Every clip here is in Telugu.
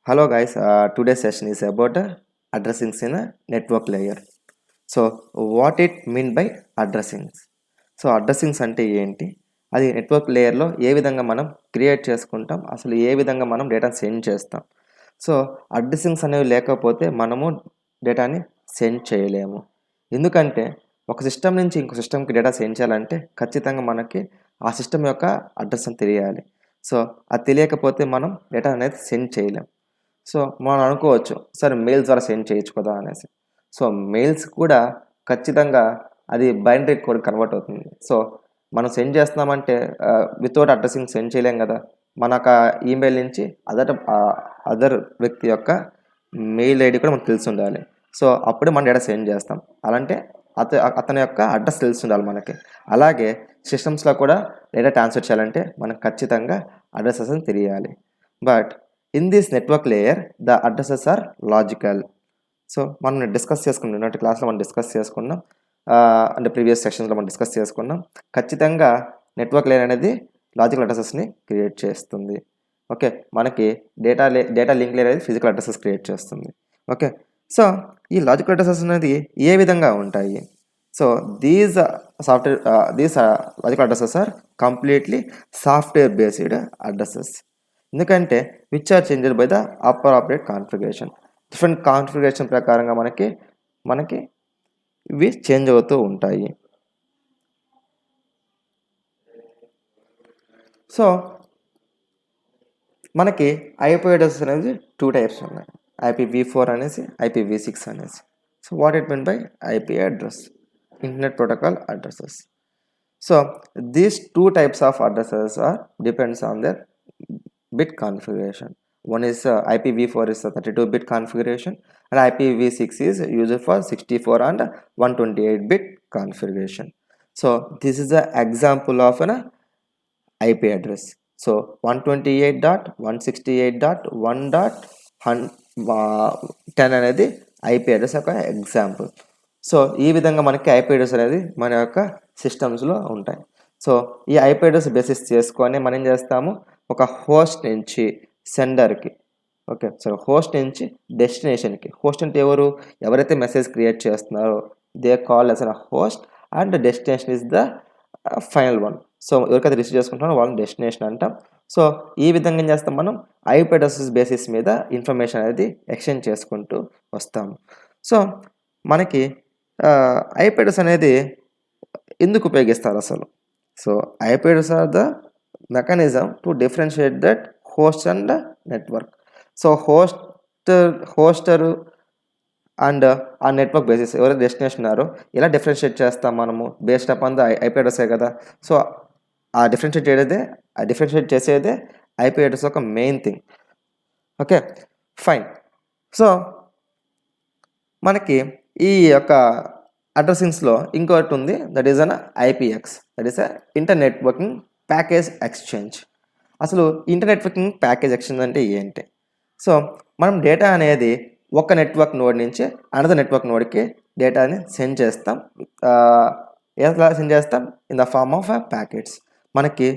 Hello guys, today's session is about addressings in a network layer. So what it mean by addressings? So addressings అంటే ఏంటి, అది నెట్వర్క్ లేయర్లో ఏ విధంగా మనం క్రియేట్ చేసుకుంటాం, అసలు ఏ విధంగా మనం డేటాను సెండ్ చేస్తాం. సో అడ్రస్సింగ్స్ అనేవి లేకపోతే మనము డేటాని సెండ్ చేయలేము. ఎందుకంటే ఒక సిస్టమ్ నుంచి ఇంకో సిస్టమ్కి డేటా సెండ్ చేయాలంటే ఖచ్చితంగా మనకి ఆ సిస్టమ్ యొక్క అడ్రస్ అని తెలియాలి. సో అది తెలియకపోతే మనం డేటా అనేది సెండ్ చేయలేం. సో మనం అనుకోవచ్చు, సరే మెయిల్స్ ద్వారా సెండ్ చేయొచ్చు కదా అనేసి. సో మెయిల్స్ కూడా ఖచ్చితంగా అది బైనరీ కోడ్ కన్వర్ట్ అవుతుంది. సో మనం సెండ్ చేస్తున్నామంటే వితౌట్ అడ్రస్సింగ్ సెండ్ చేయలేం కదా. మనకు ఆ ఈమెయిల్ నుంచి అదర్ వ్యక్తి యొక్క మెయిల్ ఐడి కూడా మనకు తెలిసి ఉండాలి. సో అప్పుడే మనం డేటా సెండ్ చేస్తాం. అలాంటే అతని యొక్క అడ్రస్ తెలిసి ఉండాలి మనకి. అలాగే సిస్టమ్స్లో కూడా డేటా ట్రాన్స్ఫర్ చేయాలంటే మనకు ఖచ్చితంగా అడ్రసెస్ అని తెలియాలి. But in this network layer the addresses are logical. So మనం డిస్కస్ చేసుకున్నాం, నిన్నటి క్లాస్లో మనం డిస్కస్ చేసుకున్నాం, అంటే ప్రీవియస్ సెక్షన్స్లో మనం డిస్కస్ చేసుకున్నాం. ఖచ్చితంగా నెట్వర్క్ లేయర్ అనేది లాజికల్ అడ్రసెస్ని క్రియేట్ చేస్తుంది. ఓకే, మనకి డేటా లింక్ లేయర్ అనేది ఫిజికల్ అడ్రసెస్ క్రియేట్ చేస్తుంది. ఓకే, సో ఈ లాజికల్ అడ్రసెస్ అనేది ఏ విధంగా ఉంటాయి? So these logical addresses are completely software based addresses. ఎందుకంటే which are changed by the appropriate configuration. Different configuration ప్రకారంగా మనకి ఇవి చేంజ్ అవుతూ ఉంటాయి. సో మనకి ఐపీ అడ్రస్ అనేది 2 టైప్స్ ఉన్నాయి, IPv4 అనేసి, IPv6 అనేసి. So what it mean by IP address? Internet protocol addresses. So these 2 types of addresses are depends on their bit configuration. One is IPv4 is a 32-bit configuration, and IPv6 is used for 64 and 128-bit configuration. So this is an example of an IP address. So 128.168.1.10 అనేది IP address యొక్క ఎగ్జాంపుల్. సో ఈ విధంగా మనకి IP address అనేది మన యొక్క సిస్టమ్స్లో ఉంటాయి. సో ఈ IP address బేసిస్ చేసుకొని మనం ఏం చేస్తాము, ఒక హోస్ట్ నుంచి సెండర్కి, ఓకే, సో హోస్ట్ నుంచి డెస్టినేషన్కి. హోస్ట్ అంటే ఎవరైతే మెసేజ్ క్రియేట్ చేస్తున్నారో they call as a host, and destination is the final one. So ఎవరికైతే రిసీవ్ చేసుకుంటారో వాళ్ళని డెస్టినేషన్ అంటాం. సో ఈ విధంగా ఏం చేస్తాం, మనం IP అడ్రసెస్ బేసిస్ మీద ఇన్ఫర్మేషన్ అనేది ఎక్స్చేంజ్ చేసుకుంటూ వస్తాము. సో మనకి IP అడ్రస్ అనేది ఎందుకు ఉపయోగిస్తారు అసలు? So IP address are the mechanism to differentiate that host and network. So హోస్టర్ and ఆ నెట్వర్క్ బేసిస్ ఎవరైతే డెస్టినేషన్ ఉన్నారో ఎలా డిఫరెన్షియేట్ చేస్తాం మనము? బేస్డ్ అపాన్ ద IP అడ్రసే కదా. సో ఆ డిఫరెన్షియేట్ చేసేదే IP అడ్రస్ ఒక main thing. Okay, fine. So మనకి ఈ యొక్క అడ్రసింగ్స్లో ఇంకోటి ఉంది, that is an IPX, that is inter networking package exchange. అసలు ఇంటర్ నెట్వర్కింగ్ ప్యాకేజ్ ఎక్స్చేంజ్ అంటే ఏంటి? సో మనం డేటా అనేది ఒక నెట్వర్క్ నోడ్ నుంచి అనదర్ నెట్వర్క్ నోడ్కి డేటాని సెండ్ చేస్తాం. ఎలా సెండ్ చేస్తాం? In the form of packets. మనకి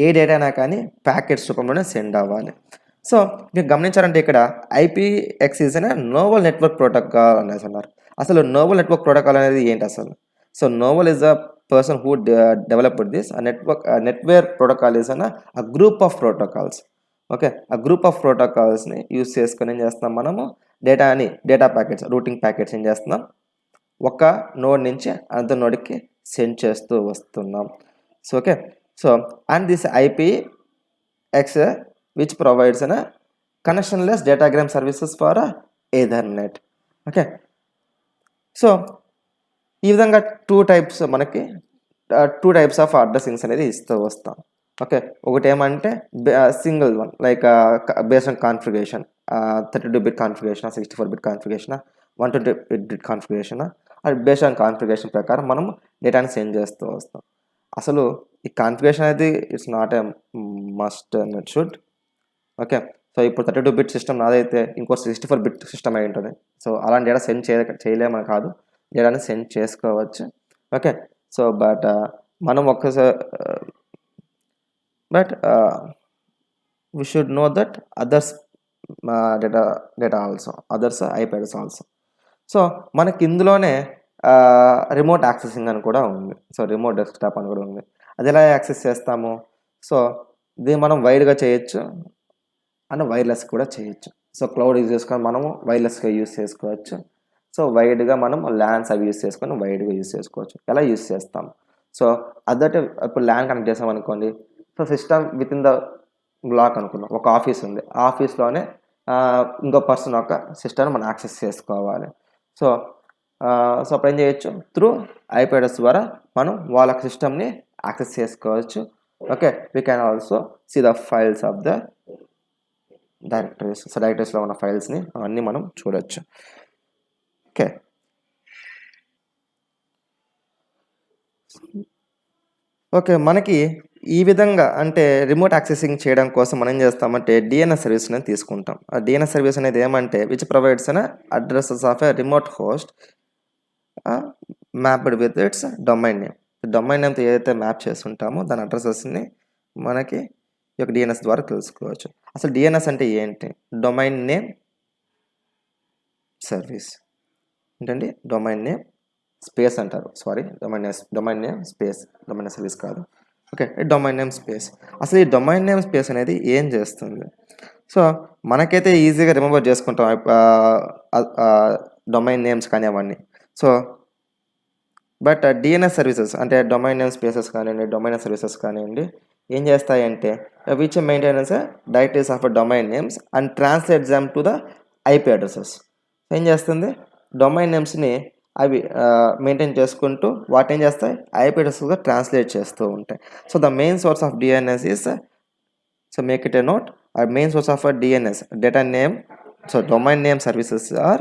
ఏ డేటా అయినా కానీ ప్యాకెట్స్ రూపంలోనే సెండ్ అవ్వాలి. సో మీరు గమనించారంటే ఇక్కడ IPX is an Novell network protocol అనేసి అన్నారు. అసలు నోవల్ నెట్వర్క్ ప్రోటోకాల్ అనేది ఏంటి అసలు? So Novell is a person who developed this. NetWare protocol is an a group of protocols. Okay, ఆ గ్రూప్ ఆఫ్ ప్రోటోకాల్స్ని యూజ్ చేసుకొని ఏం చేస్తున్నాం మనము, డేటా ప్యాకెట్స్, రూటింగ్ ప్యాకెట్స్ ఏం చేస్తున్నాం, ఒక నోడ్ నుంచి అనదర్ నోడ్కి సెండ్ చేస్తూ వస్తున్నాం. So okay, so and this IPX which provides a connectionless datagram services for Ethernet. Okay, so ఈ విధంగా 2 types ఆఫ్ అడ్రసింగ్స్ అనేది ఇస్తూ వస్తాం. ఓకే, ఒకటి ఏమంటే single one, like based on configuration, 32-bit configuration, 64-bit configuration, 128-bit configuration, అది బేస్డ్ ఆన్ కాన్ఫిగరేషన్ ప్రకారం మనం డేటాని సెండ్ చేస్తూ వస్తాం. అసలు ఈ కాన్ఫిగరేషన్ అనేది it's not a must and it should. Okay, so ఇప్పుడు 32-bit సిస్టమ్ నాదైతే ఇంకో 64-bit సిస్టమ్ అయి ఉంటుంది. సో అలాంటి డేటా సెండ్ చేయలేమని కాదు, డేటాని సెండ్ చేసుకోవచ్చు. ఓకే, సో బట్ మనం ఒక్కసారి we should know that others data also others iPads also. So మనకి ఇందులోనే రిమోట్ యాక్సెసింగ్ అని కూడా ఉంది. సో రిమోట్ డెస్క్టాప్ అని కూడా ఉంది. అది ఎలా యాక్సెస్ చేస్తాము? సో దీన్ని మనం వైడ్గా చేయొచ్చు అండ్ వైర్లెస్ కూడా చేయొచ్చు. సో క్లౌడ్ యూజ్ చేసుకొని మనము వైర్లెస్గా యూజ్ చేసుకోవచ్చు. సో వైడ్గా మనం ల్యాన్స్ అవి యూజ్ చేసుకొని వైడ్గా యూజ్ చేసుకోవచ్చు. ఎలా యూజ్ చేస్తాం? సో అదొకటి ఇప్పుడు ల్యాన్ కనెక్ట్ చేసాం అనుకోండి. So system within the block అనుకున్నాం. ఒక ఆఫీస్ ఉంది. ఆ ఆఫీస్లోనే ఇంకో పర్సన్ ఒక సిస్టమ్ని మనం యాక్సెస్ చేసుకోవాలి. సో సో అప్పుడు ఏం చేయొచ్చు? త్రూ ఐప్యాడ్స్ ద్వారా మనం వాళ్ళ సిస్టమ్ని యాక్సెస్ చేసుకోవచ్చు. Okay, we can also see the files of the directories. So డైరెక్టరీస్లో ఉన్న ఫైల్స్ని అన్నీ మనం చూడొచ్చు. ఓకే, ఓకే మనకి ఈ విధంగా అంటే రిమోట్ యాక్సెసింగ్ చేయడం కోసం మనం ఏం చేస్తామంటే డిఎన్ఎస్ సర్వీస్ అనేది తీసుకుంటాం. ఆ డిఎన్ఎస్ సర్వీస్ అనేది ఏమంటే which provides an addresses of a remote host mapped with its domain name. Domain నేమ్తో ఏదైతే మ్యాప్ చేస్తుంటామో దాని అడ్రసెస్ని మనకి ఈ యొక్క డిఎన్ఎస్ ద్వారా తెలుసుకోవచ్చు. అసలు డిఎన్ఎస్ అంటే ఏంటి? Domain name service. ఏంటండి? డొమైన్ నేమ్ స్పేస్ అంటారు. Sorry, domain name space, domain service కాదు. Okay, domain name space. అసలు ఈ డొమైన్ నేమ్ స్పేస్ అనేది ఏం చేస్తుంది? సో మనకైతే ఈజీగా రిమెంబర్ చేసుకుంటాం డొమైన్ నేమ్స్ కానీ అవన్నీ. సో బట్ డిఎన్ఎస్ సర్వీసెస్ అంటే డొమైన్ నేమ్ స్పేసెస్ కానివ్వండి, డొమైన్ సర్వీసెస్ కానివ్వండి, ఏం చేస్తాయంటే which maintenance directories of domain names and translate them to the IP addresses. ఏం చేస్తుంది? డొమైన్ నేమ్స్ని అవి మెయింటైన్ చేసుకుంటూ వాటి ఏం చేస్తాయి? ఐపీ అడ్రస్గా ట్రాన్స్లేట్ చేస్తూ ఉంటాయి. So the main source of DNS is, so make it a note, our main source of a DNS data name, so domain name services are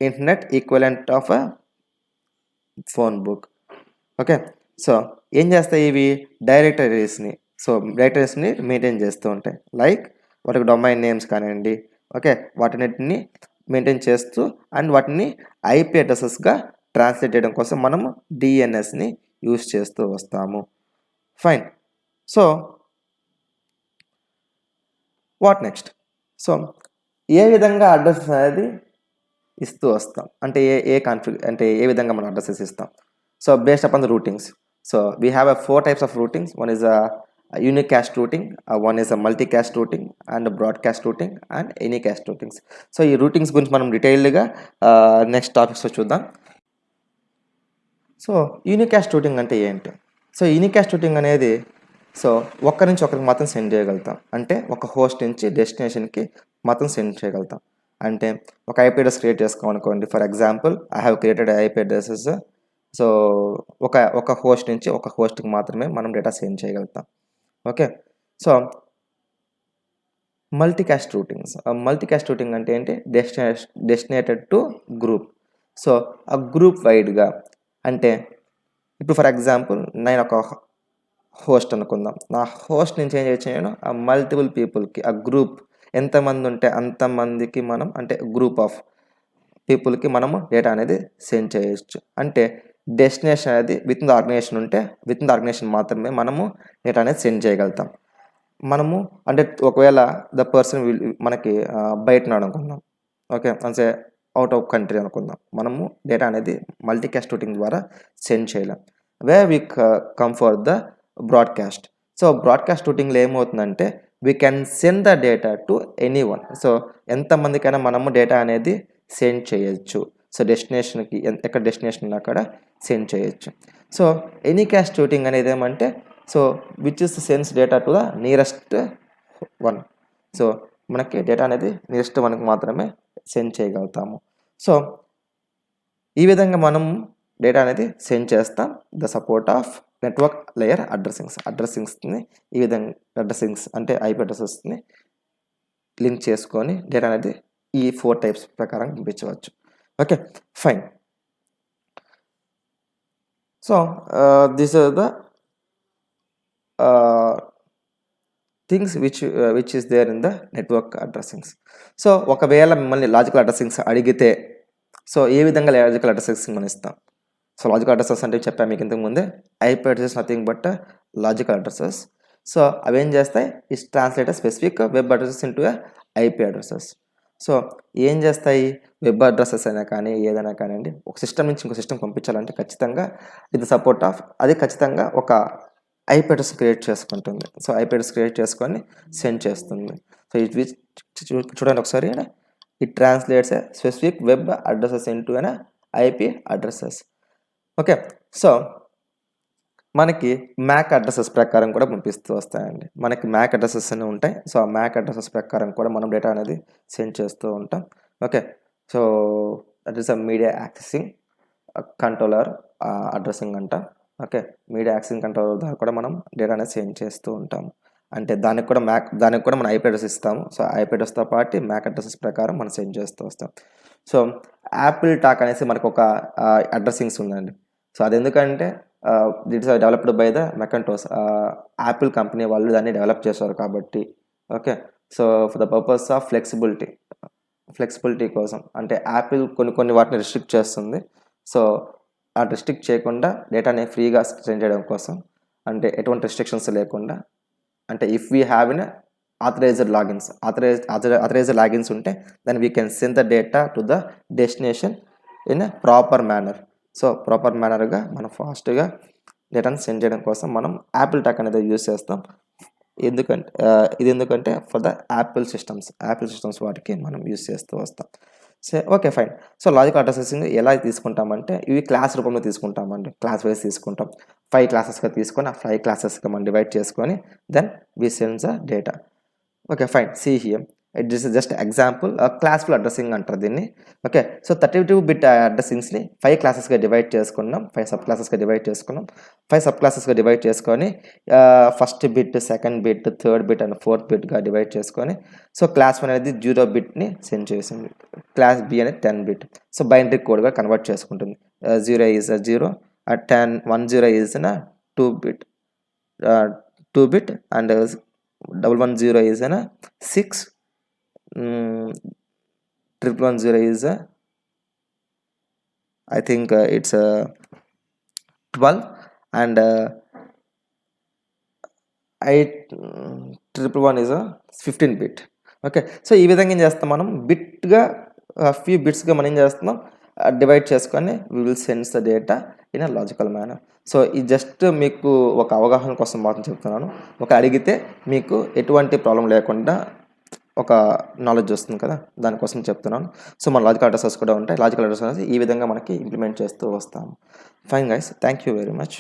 internet equivalent of a phone book. Okay, so ఏం చేస్తాయి? ఇవి డైరెక్టరీస్ని మెయింటైన్ చేస్తూ ఉంటాయి. లైక్ వాటికి డొమైన్ నేమ్స్ కానివ్వండి, ఓకే, వాటిని మెయింటైన్ చేస్తూ అండ్ వాటిని ఐపీ అడ్రసెస్గా ట్రాన్స్లేట్ చేయడం కోసం మనము డిఎన్ఎస్ని యూజ్ చేస్తూ వస్తాము. Fine. So what next? So ఏ విధంగా అడ్రస్ అనేది ఇస్తూ వస్తాం అంటే ఏ విధంగా మనం అడ్రసెస్ ఇస్తాం? So based upon the routings. So we have 4 types of routings. One is a unicast routing, one is a multicast routing and broadcast routing and anycast routings. So ఈ రూటింగ్స్ గురించి మనం డీటెయిల్డ్గా నెక్స్ట్ టాపిక్స్లో చూద్దాం. సో యూనికాస్ట్ రూటింగ్ అంటే ఏంటి? సో యూనికాస్ట్ రూటింగ్ అనేది సో ఒక్కరి నుంచి ఒకరికి మాత్రం సెండ్ చేయగలుగుతాం. అంటే ఒక హోస్ట్ నుంచి డెస్టినేషన్కి మాత్రం సెండ్ చేయగలుగుతాం. అంటే ఒక ఐపీ అడ్రస్ క్రియేట్ చేసుకోమనుకోండి. For example I have created IP addresses. So ఒక హోస్ట్ నుంచి ఒక హోస్ట్కి మాత్రమే మనం డేటా సెండ్ చేయగలుగుతాం. Okay, so multicast routings. Multicast routing అంటే ఏంటి? Destinated to group. సో ఆ గ్రూప్ వైడ్గా అంటే ఇప్పుడు ఫర్ ఎగ్జాంపుల్ నేను ఒక హోస్ట్ అనుకుందాం. నా హోస్ట్ నుంచి ఏం చేయొచ్చు? నేను ఆ మల్టిపుల్ పీపుల్కి, ఆ గ్రూప్ ఎంతమంది ఉంటే అంతమందికి మనం అంటే గ్రూప్ ఆఫ్ పీపుల్కి మనము డేటా అనేది సెండ్ చేయొచ్చు. అంటే డెస్టినేషన్ అనేది విత్ ఇన్ ద ఆర్గనైజేషన్ ఉంటే విత్ ఇన్ ద ఆర్గనైజేషన్ మాత్రమే మనము డేటా అనేది సెండ్ చేయగలుగుతాం. మనము అంటే ఒకవేళ ద పర్సన్ మనకి బయట అనుకుందాం, ఓకే, అంటే అవుట్ ఆఫ్ కంట్రీ అనుకుందాం, మనము డేటా అనేది మల్టీకాస్ట్ రూటింగ్ ద్వారా సెండ్ చేయలేం. Way we come for the broadcast. So broadcast రూటింగ్లో ఏమవుతుందంటే we can send the data to any one. So ఎంతమందికైనా మనము డేటా అనేది సెండ్ చేయొచ్చు. సో డెస్టినేషన్కి ఎక్కడ డెస్టినేషన్ ఉన్నా అక్కడ సెండ్ చేయొచ్చు. సో ఎనీ కాస్ట్ రూటింగ్ అనేది ఏమంటే so which is sends data to the nearest one. So మనకి డేటా అనేది నియరెస్ట్ వన్కి మాత్రమే సెండ్ చేయగలుగుతాము. సో ఈ విధంగా మనం డేటా అనేది సెండ్ చేస్తాం the support of network layer అడ్రసింగ్స్ని ఈ విధంగా అడ్రసింగ్స్ అంటే ఐపీ అడ్రసెస్ని లింక్ చేసుకొని డేటా అనేది ఈ 4 types ప్రకారం పంపించవచ్చు. Okay, fine. So this are the things which is there in the network addressings. So ఒకవేళ మిమ్మల్ని లాజికల్ అడ్రసింగ్స్ అడిగితే సో ఏ విధంగా లాజికల్ అడ్రసింగ్స్ మనం ఇస్తాం? సో లాజికల్ అడ్రసెస్ అంటే చెప్పాను మీకు ఇంతకు ముందే. IP addresses nothing but logical addresses. So అవి ఏం చేస్తాయి? Is translate specific web addresses into IP addresses. So ఏం చేస్తాయి, వెబ్ అడ్రసెస్ అయినా కానీ ఏదైనా కానివ్వండి, ఒక సిస్టమ్ నుంచి ఇంకో సిస్టమ్ పంపించాలంటే ఖచ్చితంగా ఇది సపోర్ట్ ఆఫ్ అది ఖచ్చితంగా ఒక ఐపీ అడ్రస్ క్రియేట్ చేసుకుంటుంది. సో ఐపీ అడ్రస్ క్రియేట్ చేసుకొని సెండ్ చేస్తుంది. సో ఇది చూడండి ఒకసారి, it translates A specific web addresses into an IP addresses. Okay, so మనకి మ్యాక్ అడ్రసెస్ ప్రకారం కూడా పంపిస్తూ వస్తాయండి. మనకి మ్యాక్ అడ్రసెస్ అనేవి ఉంటాయి. సో ఆ మ్యాక్ అడ్రసెస్ ప్రకారం కూడా మనం డేటా అనేది సెండ్ చేస్తూ ఉంటాం. Okay, so that is a media accessing controller addressing అంటాం. ఓకే, మీడియా యాక్సెసింగ్ కంట్రోలర్ ద్వారా కూడా మనం డేటా అనేది సెండ్ చేస్తూ ఉంటాము. అంటే దానికి కూడా మనం ఐపీ అడ్రస్ ఇస్తాము. సో ఐపీ అడ్రస్తో పాటు మ్యాక్ అడ్రసెస్ ప్రకారం మనం సెండ్ చేస్తూ వస్తాం. సో యాపిల్ టాక్ అనేసి మనకు ఒక అడ్రసింగ్స్ ఉందండి. సో అది ఎందుకంటే it's developed by the Macintosh, Apple company వాళ్ళు దాన్ని డెవలప్ చేశారు కాబట్టి. Okay, so for the purpose of flexibility కోసం, అంటే యాపిల్ కొన్ని వాటిని రిస్ట్రిక్ట్ చేస్తుంది. సో ఆ రిస్ట్రిక్ట్ చేయకుండా డేటాని ఫ్రీగా సెండ్ చేయడం కోసం, అంటే ఎటువంటి రిస్ట్రిక్షన్స్ లేకుండా, అంటే if we have in authorized logins ఉంటే then we can send the data to the destination in a proper manner. So proper మేనర్గా మనం ఫాస్ట్గా డేటాను సెండ్ చేయడం కోసం మనం యాపిల్ టాక్ అనేది యూజ్ చేస్తాం. ఎందుకంటే ఫర్ ద యాపిల్ సిస్టమ్స్ వాటికి మనం యూజ్ చేస్తూ వస్తాం. So okay fine. So logical addressing ఎలా తీసుకుంటామంటే ఇవి క్లాస్ రూపంలో తీసుకుంటామండి. క్లాస్ వైజ్ తీసుకుంటాం. 5 క్లాసెస్గా తీసుకొని ఆ 5 క్లాసెస్గా మనం డివైడ్ చేసుకొని then we send the data. Okay fine, see here it is just example. Classful addressing అంటారు దీన్ని. ఓకే, సో 32 బిట్ అడ్రసింగ్స్ని 5 క్లాసెస్గా డివైడ్ చేసుకున్నాం. 5 సబ్ క్లాసెస్గా డివైడ్ చేసుకున్నాం. 5 సబ్ క్లాసెస్గా డివైడ్ చేసుకొని first bit, second bit, third bit and fourth బిట్గా డివైడ్ చేసుకొని, సో క్లాస్ 1 అనేది 0 బిట్ని సెండ్ చేసింది. క్లాస్ బి అనేది 10 బిట్. సో బైనరీ కోడ్గా కన్వర్ట్ చేసుకుంటుంది. 0 is 0, 10 is 2 bit, 2 bit and 110 is 6, 110 is I think it's 12 and 111 is 15 bit. Okay, so ఈ విధంగా ఏం చేస్తాం మనం బిట్గా ఫ్యూ బిట్స్గా మనం ఏం చేస్తున్నాం డివైడ్ చేసుకొని we will sends the data in a logical manner. So ఇది జస్ట్ మీకు ఒక అవగాహన కోసం మాత్రం చెప్తున్నాను. ఒక అడిగితే మీకు ఎటువంటి ప్రాబ్లం లేకుండా ఒక నాలెడ్జ్ వస్తుంది కదా, దానికోసం చెప్తున్నాను. సో మన లాజికల్ అడ్రసెస్ కూడా ఉంటాయి. లాజికల్ అడ్రసెస్ ఈ విధంగా మనకి ఇంప్లిమెంట్ చేస్తూ వస్తాము. Fine guys, thank you very much.